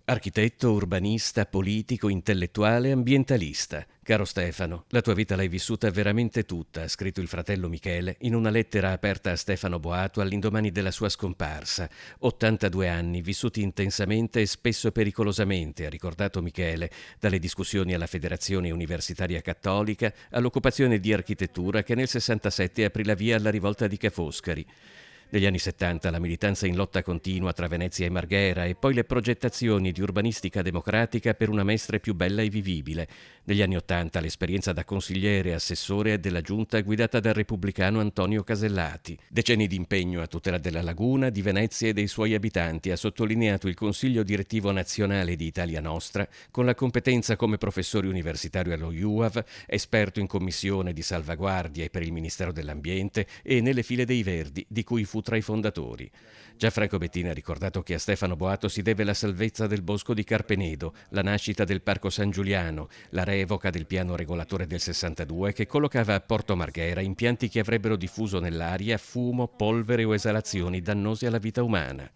Architetto, urbanista, politico, intellettuale, ambientalista. Caro Stefano, la tua vita l'hai vissuta veramente tutta, ha scritto il fratello Michele in una lettera aperta a Stefano Boato all'indomani della sua scomparsa. 82 anni vissuti intensamente e spesso pericolosamente, ha ricordato Michele, dalle discussioni alla Federazione Universitaria Cattolica all'occupazione di architettura che nel 67 aprì la via alla rivolta di Ca' Foscari. Negli anni 70 la militanza in lotta continua tra Venezia e Marghera e poi le progettazioni di urbanistica democratica per una Mestre più bella e vivibile. Negli anni 80 l'esperienza da consigliere e assessore della giunta guidata dal repubblicano Antonio Casellati. Decenni di impegno a tutela della laguna, di Venezia e dei suoi abitanti, ha sottolineato il Consiglio Direttivo Nazionale di Italia Nostra, con la competenza come professore universitario allo UAV, esperto in commissione di salvaguardia e per il Ministero dell'Ambiente e nelle file dei Verdi, di cui fu tra i fondatori. Gianfranco Bettina ha ricordato che a Stefano Boato si deve la salvezza del bosco di Carpenedo, la nascita del Parco San Giuliano, la revoca del piano regolatore del 62 che collocava a Porto Marghera impianti che avrebbero diffuso nell'aria fumo, polvere o esalazioni dannose alla vita umana.